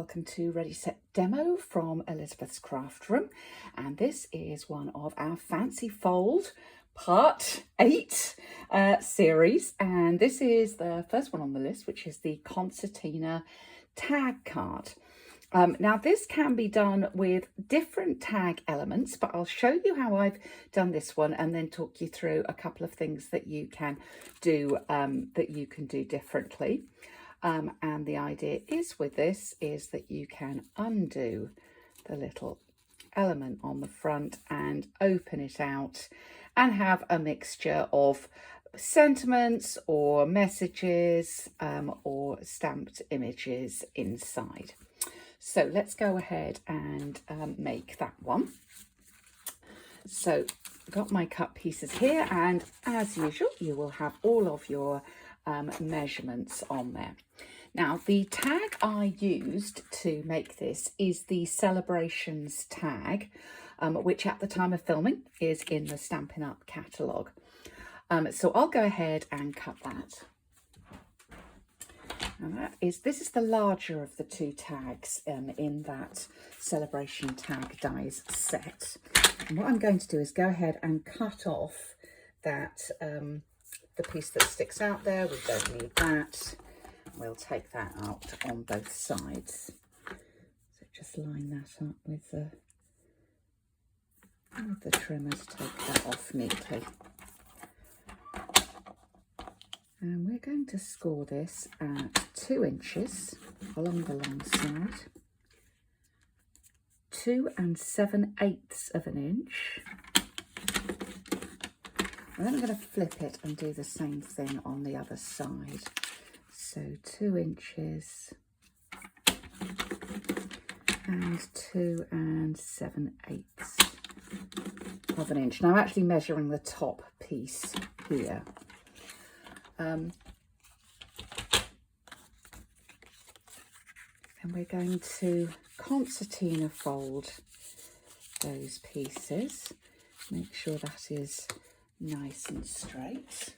welcome to Ready Set Demo from Elizabeth's Craft Room, and this is one of our Fancy Fold Part 8 series, and this is the first one on the list, which is the Concertina Tag Card. Now this can be done with different tag elements, but I'll show you how I've done this one and then talk you through a couple of things that you can do differently. And the idea is with this is that you can undo the little element on the front and open it out and have a mixture of sentiments or messages or stamped images inside. So let's go ahead and make that one. So I've got my cut pieces here, and as usual you will have all of your measurements on there. Now the tag I used to make this is the Celebrations tag, which at the time of filming is in the Stampin' Up catalogue. So I'll go ahead and cut that. And this is the larger of the two tags in that Celebration tag dies set. And what I'm going to do is go ahead and cut off that the piece that sticks out there. We don't need that. We'll take that out on both sides. So just line that up with the trimmers, take that off neatly. And we're going to score this at 2 inches along the long side, 2 7/8 of an inch. And then I'm going to flip it and do the same thing on the other side. So 2 inches and 2 7/8 of an inch. Now I'm actually measuring the top piece here. And we're going to concertina fold those pieces. Make sure that is nice and straight.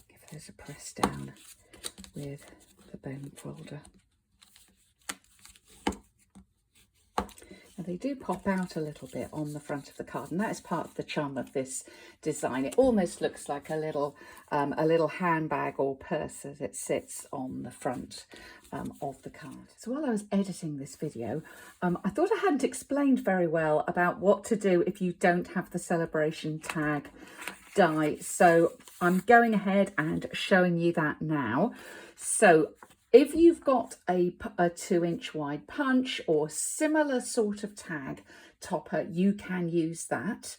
Give those a press down with the bone folder. Now they do pop out a little bit on the front of the card, and that is part of the charm of this design. It almost looks like a little handbag or purse as it sits on the front of the card. So while I was editing this video, I thought I hadn't explained very well about what to do if you don't have the Celebration tag die. So I'm going ahead and showing you that now. So if you've got a 2 inch wide punch or similar sort of tag topper, you can use that.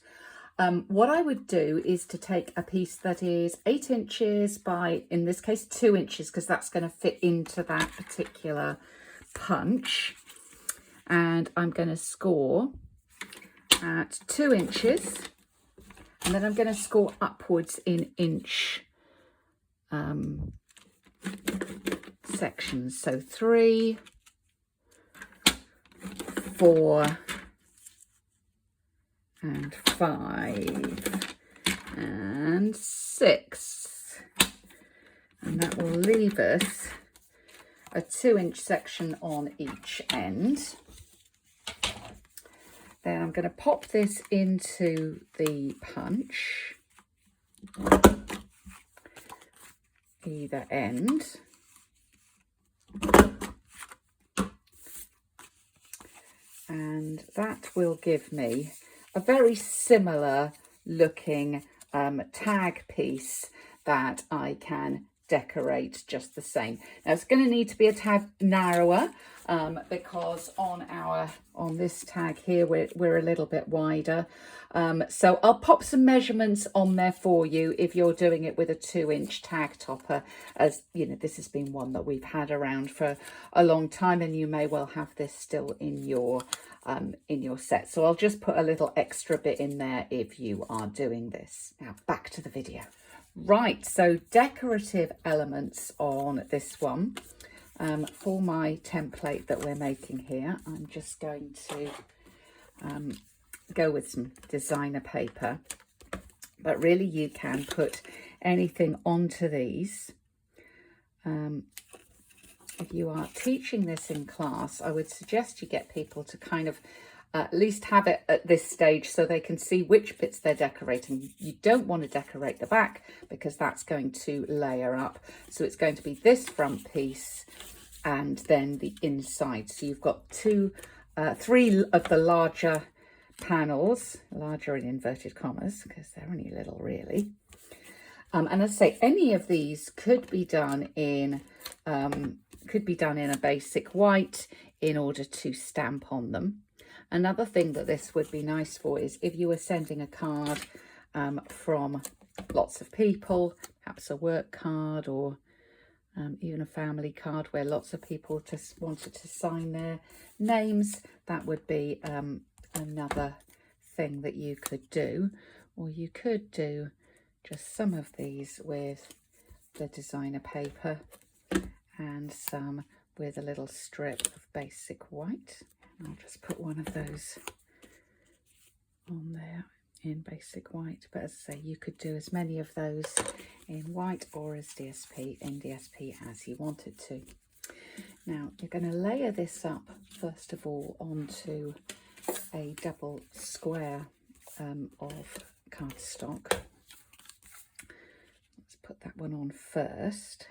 What I would do is to take a piece that is 8 inches by, in this case, 2 inches, because that's going to fit into that particular punch. And I'm going to score at 2 inches, and then I'm going to score upwards in inch sections. So 3, 4 and 5 and 6, and that will leave us a 2 inch section on each end. Then I'm going to pop this into the punch, either end. And that will give me a very similar looking tag piece that I can decorate just the same. Now it's going to need to be a tad narrower because on this tag here we're a little bit wider. So I'll pop some measurements on there for you if you're doing it with a 2 inch tag topper. As you know, this has been one that we've had around for a long time, and you may well have this still in your set. So I'll just put a little extra bit in there if you are doing this. Now back to the video. Right, so decorative elements on this one. For my template that we're making here, I'm just going to go with some designer paper, but really you can put anything onto these if you are teaching this in class, I would suggest you get people to kind of at least have it at this stage so they can see which bits they're decorating. You don't want to decorate the back because that's going to layer up. So it's going to be this front piece and then the inside. So you've got three of the larger panels, larger in inverted commas because they're only little really. And as I say, any of these could be done in a basic white in order to stamp on them. Another thing that this would be nice for is if you were sending a card from lots of people, perhaps a work card or even a family card where lots of people just wanted to sign their names, that would be another thing that you could do. Or you could do just some of these with the designer paper and some with a little strip of basic white. I'll just put one of those on there in basic white, but as I say, you could do as many of those in white or as DSP as you wanted to. Now you're going to layer this up first of all onto a double square of cardstock. Let's put that one on first.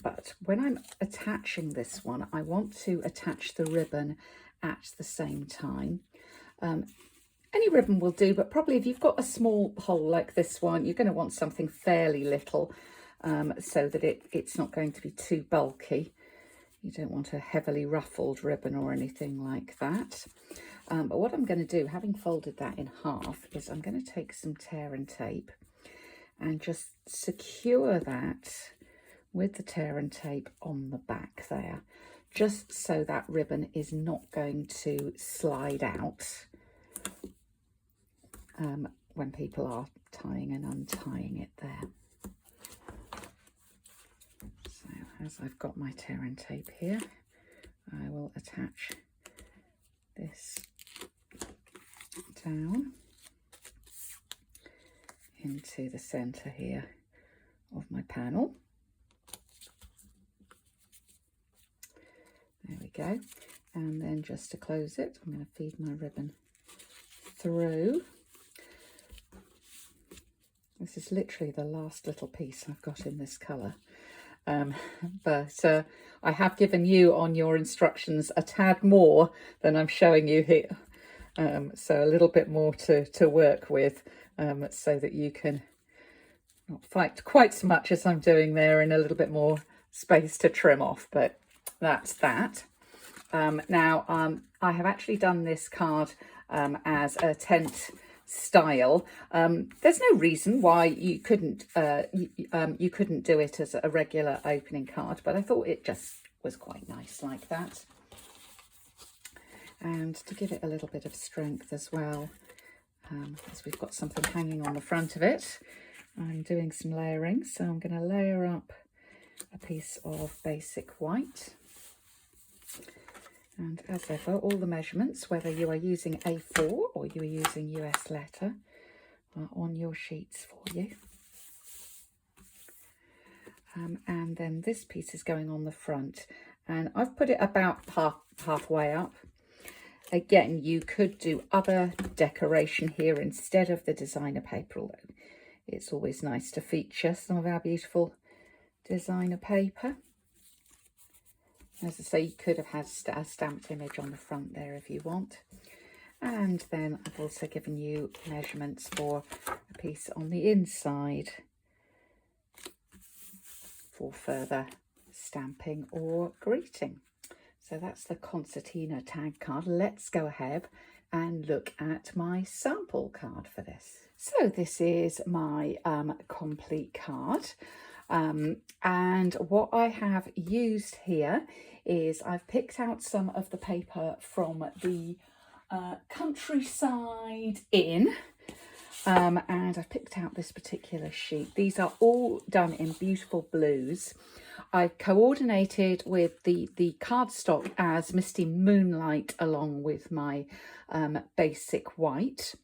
But when I'm attaching this one, I want to attach the ribbon at the same time. Any ribbon will do, but probably if you've got a small hole like this one, you're going to want something fairly little so that it's not going to be too bulky. You don't want a heavily ruffled ribbon or anything like that. But what I'm going to do, having folded that in half, is I'm going to take some tear and tape and just secure that with the tear and tape on the back there, just so that ribbon is not going to slide out when people are tying and untying it there. So as I've got my tear and tape here, I will attach this down into the centre here of my panel. There we go. And then just to close it, I'm going to feed my ribbon through. This is literally the last little piece I've got in this colour. But I have given you on your instructions a tad more than I'm showing you here. So a little bit more to work with so that you can not fight quite so much as I'm doing there, and a little bit more space to trim off, but that's that. Now I have actually done this card as a tent style. There's no reason why you couldn't you couldn't do it as a regular opening card, but I thought it just was quite nice like that. And to give it a little bit of strength as well, as we've got something hanging on the front of it, I'm doing some layering. So I'm going to layer up a piece of basic white. And as ever, all the measurements, whether you are using A4 or you are using US letter, are on your sheets for you. And then this piece is going on the front, and I've put it about halfway up. Again, you could do other decoration here instead of the designer paper, although it's always nice to feature some of our beautiful designer paper. As I say, you could have had a stamped image on the front there if you want. And then I've also given you measurements for a piece on the inside for further stamping or greeting. So that's the Concertina Tag Card. Let's go ahead and look at my sample card for this. So this is my complete card. And what I have used here is I've picked out some of the paper from the Countryside Inn, and I've picked out this particular sheet. These are all done in beautiful blues. I've coordinated with the cardstock as Misty Moonlight along with my basic white.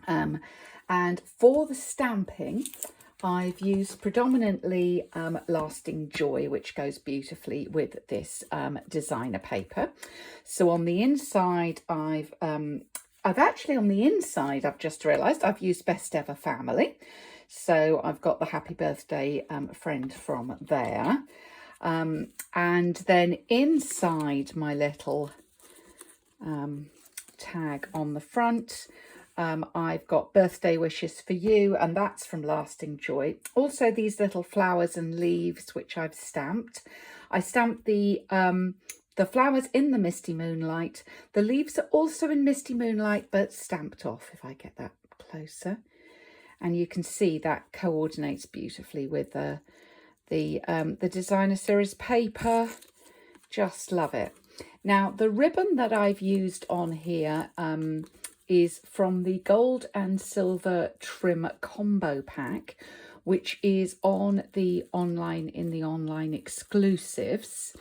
And for the stamping, I've used predominantly Lasting Joy, which goes beautifully with this designer paper. So on the inside, I've just realised I've used Best Ever Family. So I've got the happy birthday friend from there. And then inside my little tag on the front, I've got birthday wishes for you, and that's from Lasting Joy. Also these little flowers and leaves, which I've stamped. I stamped the flowers in the Misty Moonlight. The leaves are also in Misty Moonlight, but stamped off, if I get that closer. And you can see that coordinates beautifully with the designer series paper. Just love it. Now, the ribbon that I've used on here is from the gold and silver trim combo pack, which is in the online exclusives.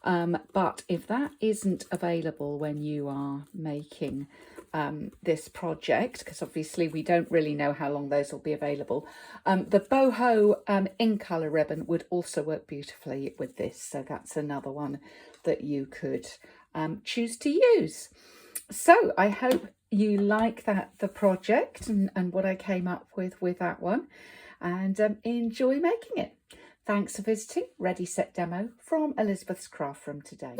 But if that isn't available when you are making this project, because obviously we don't really know how long those will be available, the boho in colour ribbon would also work beautifully with this. So that's another one that you could choose to use. So I hope you like the project and what I came up with that one, and enjoy making it. Thanks for visiting Ready Set Demo from Elizabeth's Craft Room today.